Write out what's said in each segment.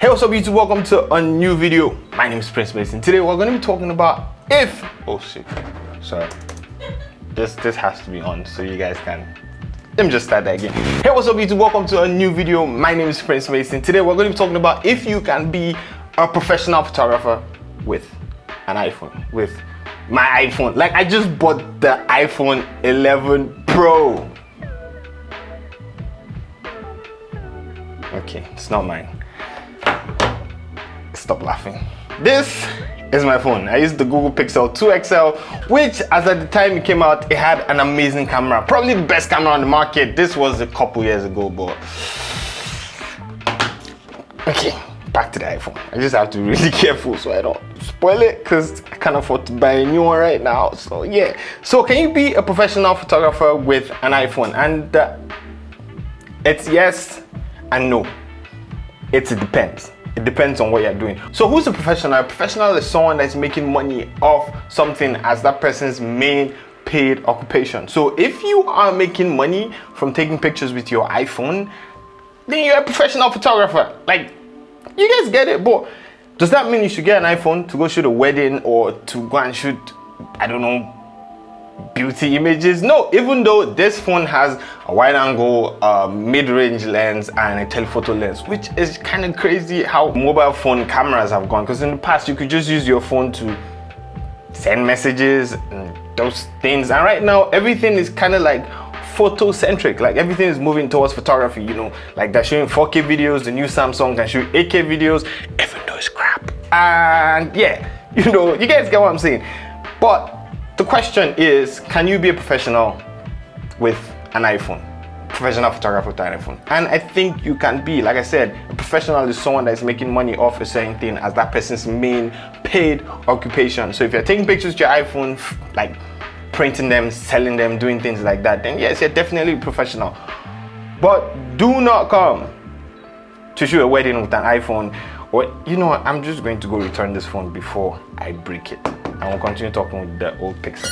Hey, what's up YouTube? Welcome to a new video. My name is Prince Mason. Today we're going to be talking about if... Oh shit, sorry. This has to be on so you guys can... Let me just start that again. Hey, what's up YouTube? Welcome to a new video. My name is Prince Mason. Today we're going to be talking about if you can be a professional photographer with an iPhone. With my iPhone. Like, I just bought the iPhone 11 Pro. Okay, it's not mine. Stop laughing. This is my phone. I used the Google Pixel 2 XL, which as at the time it came out, it had an amazing camera. Probably the best camera on the market. This was a couple years ago, but okay, back to the iPhone. I just have to be really careful so I don't spoil it because I can't afford to buy a new one right now. So yeah. So can you be a professional photographer with an iPhone? And it's yes and no. It depends. It depends on what you're doing. So who's a professional? A professional is someone that's making money off something as that person's main paid occupation. So if you are making money from taking pictures with your iPhone, then you're a professional photographer. Like, you guys get it, but does that mean you should get an iPhone to go shoot a wedding or to go and shoot, I don't know, beauty images? No, even though this phone has a wide angle mid-range lens and a telephoto lens, which is kind of crazy how mobile phone cameras have gone, because in the past you could just use your phone to send messages and those things, and right now everything is kind of like photo centric. Like, everything is moving towards photography, you know, like they're showing 4K videos. The new Samsung can shoot 8K videos, even though it's crap. And yeah, you know, you guys get what I'm saying. But the question is, can you be a professional with an iPhone? Professional photographer with an iPhone? And I think you can be. Like I said, a professional is someone that's making money off a certain thing as that person's main paid occupation. So if you're taking pictures with your iPhone, like printing them, selling them, doing things like that, then yes, you're definitely a professional. But do not come to shoot a wedding with an iPhone. Or, you know what, I'm just going to go return this phone before I break it. And we'll continue talking with the old Pixel.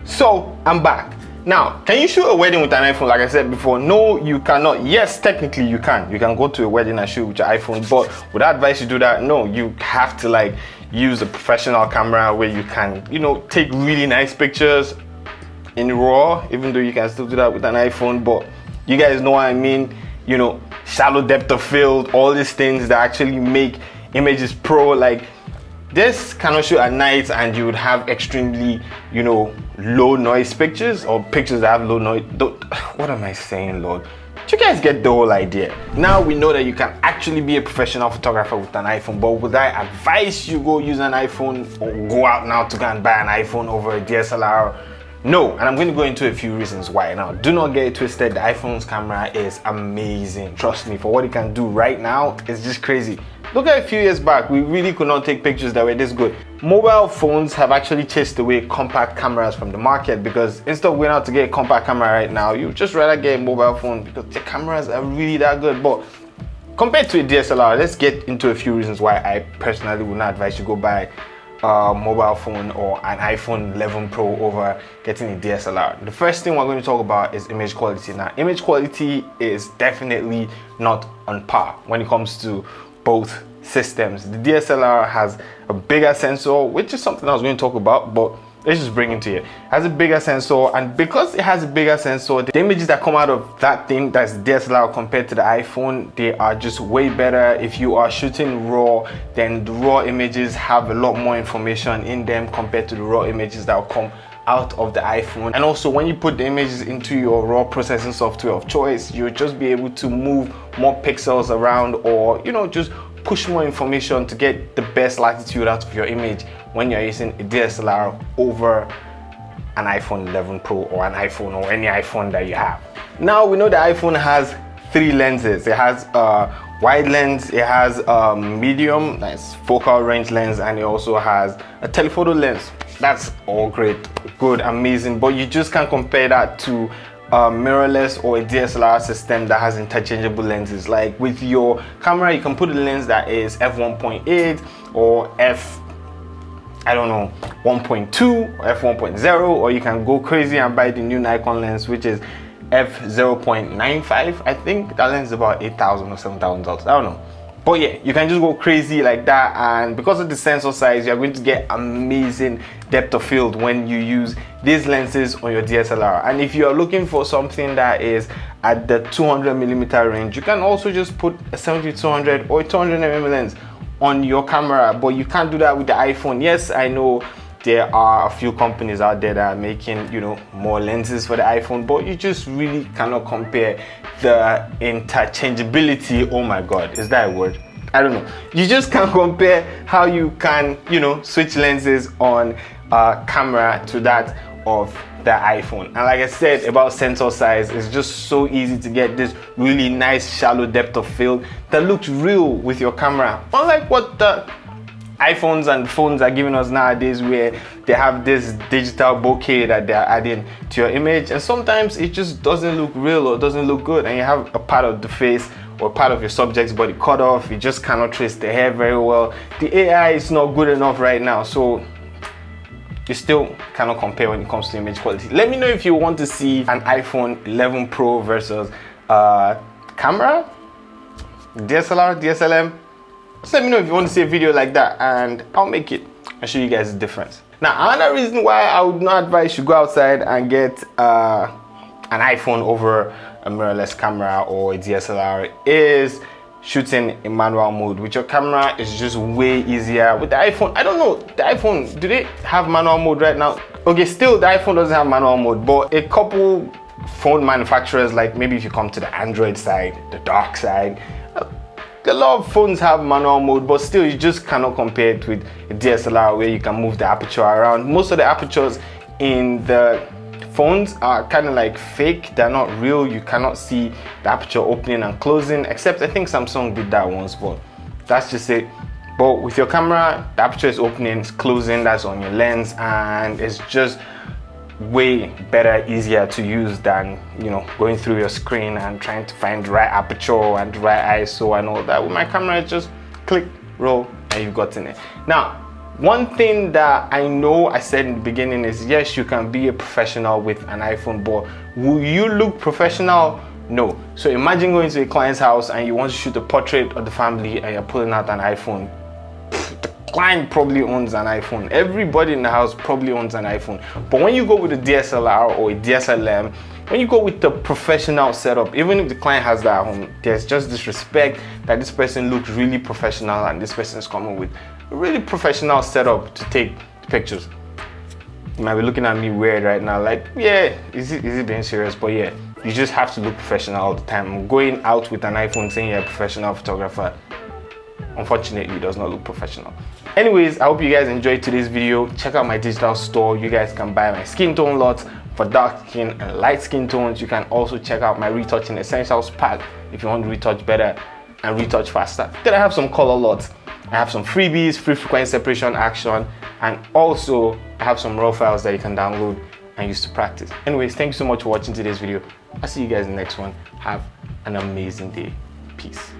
So I'm back. Now, can you shoot a wedding with an iPhone? Like I said before, no, you cannot. Yes, technically you can. You can go to a wedding and shoot with your iPhone, but would I advise you do that? No, you have to like use a professional camera where you can, you know, take really nice pictures in RAW, even though you can still do that with an iPhone. But you guys know what I mean, you know, shallow depth of field, all these things that actually make images pro. Like, this cannot shoot at night and you would have extremely, you know, low noise pictures, or pictures that have low noise. What am I saying, Lord? Do you guys get the whole idea? Now we know that you can actually be a professional photographer with an iPhone, but would I advise you go use an iPhone or go out now to go and buy an iPhone over a DSLR? No, and I'm going to go into a few reasons why. Now, do not get it twisted. The iPhone's camera is amazing. Trust me, for what it can do right now, it's just crazy. Look at a few years back, we really could not take pictures that were this good. Mobile phones have actually chased away compact cameras from the market, because instead of going out to get a compact camera right now, you just rather get a mobile phone because the cameras are really that good. But compared to a DSLR, let's get into a few reasons why I personally would not advise you go buy a mobile phone or an iPhone 11 Pro over getting a DSLR. The first thing we're going to talk about is image quality. Now, image quality is definitely not on par when it comes to both systems. The DSLR has a bigger sensor, which is something I was going to talk about, but let's just bring it to you. It has a bigger sensor, and because it has a bigger sensor, the images that come out of that thing, that's DSLR, compared to the iPhone, they are just way better. If you are shooting RAW, then the RAW images have a lot more information in them compared to the RAW images that will come out of the iPhone. And also, when you put the images into your RAW processing software of choice, you'll just be able to move more pixels around, or, you know, just push more information to get the best latitude out of your image when you're using a DSLR over an iPhone 11 Pro or an iPhone or any iPhone that you have. Now, we know the iPhone has 3 lenses. It has a wide lens, it has a medium, nice focal range lens, and it also has a telephoto lens. That's all great, good, amazing, but you just can't compare that to mirrorless or a DSLR system that has interchangeable lenses. Like, with your camera, you can put a lens that is f1.8 or I don't know, 1.2 or f1.0, or you can go crazy and buy the new Nikon lens, which is f0.95. I think that lens is about $8,000 or $7,000. I don't know. But yeah, you can just go crazy like that, and because of the sensor size, you're going to get amazing depth of field when you use these lenses on your DSLR. And if you're looking for something that is at the 200mm range, you can also just put a 70-200 or a 200mm lens on your camera, but you can't do that with the iPhone. Yes, I know there are a few companies out there that are making, you know, more lenses for the iPhone, but you just really cannot compare the interchangeability. Oh my god, is that a word? I don't know. You just can't compare how you can, you know, switch lenses on a camera to that of the iPhone. And like I said about sensor size, it's just so easy to get this really nice shallow depth of field that looks real with your camera, unlike what the iPhones and phones are giving us nowadays, where they have this digital bokeh that they're adding to your image, and sometimes it just doesn't look real or doesn't look good, and you have a part of the face or part of your subject's body cut off. You just cannot trace the hair very well. The AI is not good enough right now, so you still cannot compare when it comes to image quality. Let me know if you want to see an iPhone 11 Pro versus camera, DSLR, DSLM. Just let me know if you want to see a video like that, and I'll make it and show you guys the difference. Now, another reason why I would not advise you go outside and get an iPhone over a mirrorless camera or a DSLR is shooting in manual mode. With your camera, it's just way easier. With the iPhone, I don't know, the iPhone, do they have manual mode right now? Okay, still the iPhone doesn't have manual mode, but a couple phone manufacturers, like maybe if you come to the Android side, the dark side, a lot of phones have manual mode, but still you just cannot compare it with a DSLR where you can move the aperture around. Most of the apertures in the phones are kind of like fake, they're not real. You cannot see the aperture opening and closing, except I think Samsung did that once, but that's just it. But with your camera, the aperture is opening, it's closing, that's on your lens, and it's just way better, easier to use than, you know, going through your screen and trying to find the right aperture and the right ISO and all that. With my camera, it's just click, roll, and you've gotten it. Now, one thing that I know I said in the beginning is, yes, you can be a professional with an iPhone, but will you look professional? No. So imagine going to a client's house and you want to shoot a portrait of the family and you're pulling out an iPhone. The client probably owns an iPhone. Everybody in the house probably owns an iPhone. But when you go with a DSLR or a DSLM, when you go with the professional setup, even if the client has that at home, there's just this respect that this person looks really professional and this person is coming with a really professional setup to take pictures. You might be looking at me weird right now, like, yeah, is it being serious? But yeah, you just have to look professional all the time. Going out with an iPhone saying you're a professional photographer, unfortunately, it does not look professional. Anyways, I hope you guys enjoyed today's video. Check out my digital store. You guys can buy my skin tone lots for dark skin and light skin tones. You can also check out my retouching essentials pack if you want to retouch better and retouch faster. Then I have some color lots. I have some freebies, free frequency separation action, and also I have some raw files that you can download and use to practice. Anyways, thank you so much for watching today's video. I'll see you guys in the next one. Have an amazing day. Peace.